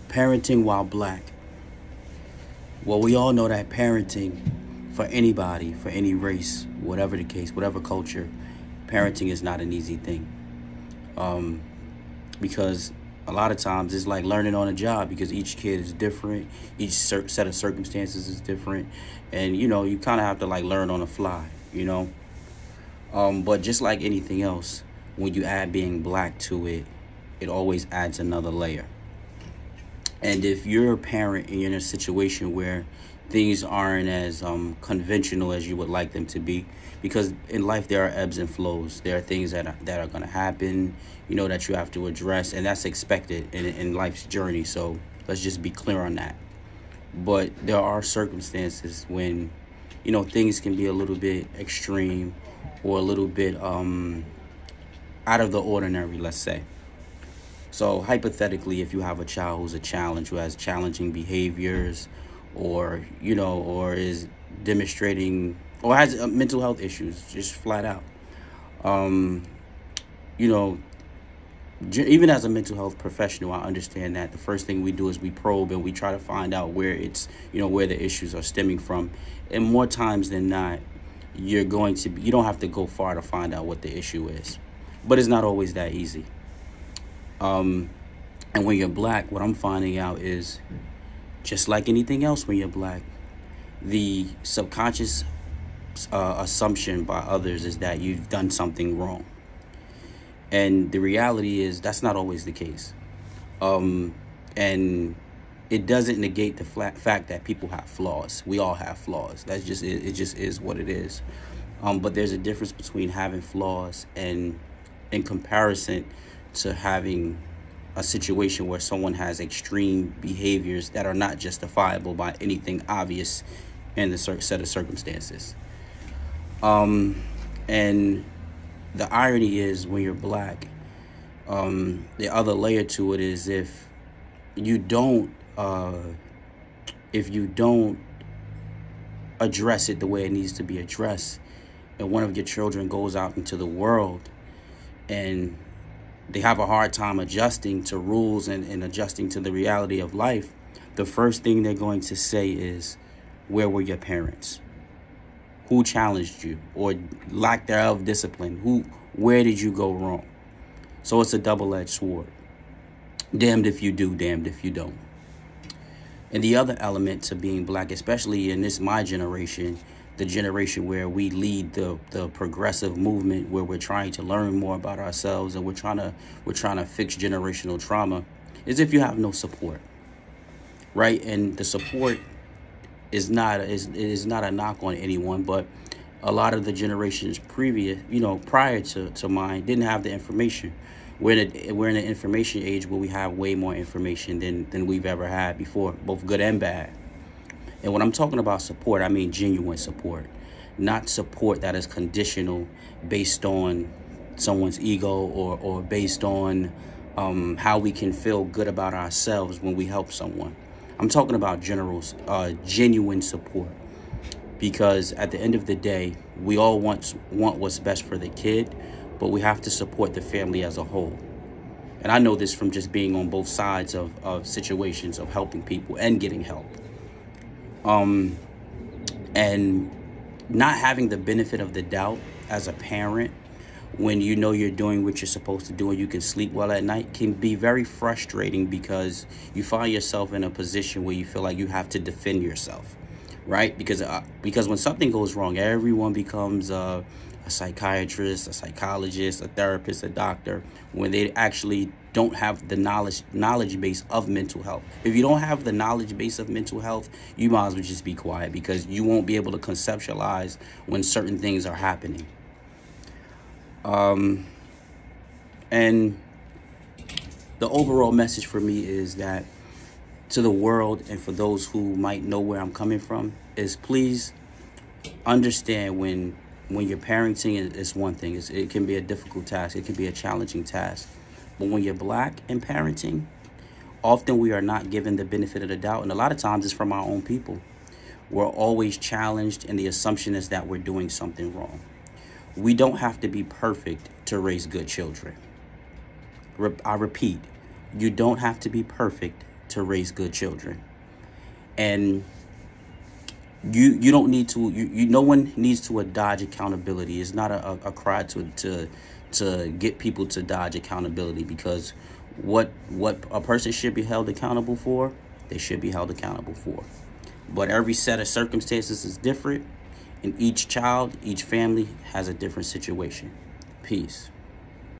Parenting while black. Well, we all know that parenting for anybody, for any race, whatever the case, whatever culture, parenting is not an easy thing. Um, because a lot of times it's like learning on a job because each kid is different, each set of circumstances is different, and you kind of have to like learn on the fly. But just like anything else, when you add being black to it, it always adds another layer. And if you're a parent and you're in a situation where things aren't as conventional as you would like them to be, because in life there are ebbs and flows. There are things that are going to happen, that you have to address, and that's expected in life's journey. So let's just be clear on that. But there are circumstances when, things can be a little bit extreme or a little bit out of the ordinary, let's say. So hypothetically, if you have a child who's a challenge, who has challenging behaviors, or is demonstrating, or has mental health issues, just flat out, um, you know, even as a mental health professional, I understand that the first thing we do is we probe and we try to find out where where the issues are stemming from. And more times than not, you don't have to go far to find out what the issue is, but it's not always that easy. Um, and when you're black, what I'm finding out is just like anything else, when you're black, the subconscious assumption by others is that you've done something wrong. And the reality is that's not always the case. And it doesn't negate the fact that people have flaws. We all have flaws. That's just it. It just is what it is. But there's a difference between having flaws and, in comparison to having a situation where someone has extreme behaviors that are not justifiable by anything obvious in the set of circumstances. And the irony is, when you're black, the other layer to it is you don't if you don't address it the way it needs to be addressed, and one of your children goes out into the world and they have a hard time adjusting to rules and adjusting to the reality of life, the first thing they're going to say is, where were your parents? Who challenged you, or lack thereof discipline? Where did you go wrong? So it's a double-edged sword. Damned if you do, damned if you don't. And the other element to being black, especially in my generation, the generation where we lead the progressive movement, where we're trying to learn more about ourselves and we're trying to fix generational trauma, is if you have no support, right? And the support is not a knock on anyone, but a lot of the generations prior to mine didn't have the information. We're in an information age where we have way more information than we've ever had before, both good and bad. And when I'm talking about support, I mean genuine support, not support that is conditional based on someone's ego or based on how we can feel good about ourselves when we help someone. I'm talking about genuine support, because at the end of the day, we all want what's best for the kid, but we have to support the family as a whole. And I know this from just being on both sides of situations of helping people and getting help. And not having the benefit of the doubt as a parent, when you're doing what you're supposed to do and you can sleep well at night, can be very frustrating, because you find yourself in a position where you feel like you have to defend yourself, right? Because when something goes wrong, everyone becomes a psychiatrist, a psychologist, a therapist, a doctor, when they actually don't have the knowledge base of mental health. If you don't have the knowledge base of mental health, you might as well just be quiet, because you won't be able to conceptualize when certain things are happening. And the overall message for me is that, to the world and for those who might know where I'm coming from, is please understand when you're parenting, it's one thing. It can be a difficult task. It can be a challenging task. But when you're black and parenting, often we are not given the benefit of the doubt. And a lot of times it's from our own people. We're always challenged, and the assumption is that we're doing something wrong. We don't have to be perfect to raise good children. I repeat, you don't have to be perfect to to raise good children. And you don't need to, no one needs to dodge accountability. It's not a cry to get people to dodge accountability, because what a person should be held accountable for, they should be held accountable for. But every set of circumstances is different, and each child, each family has a different situation. Peace.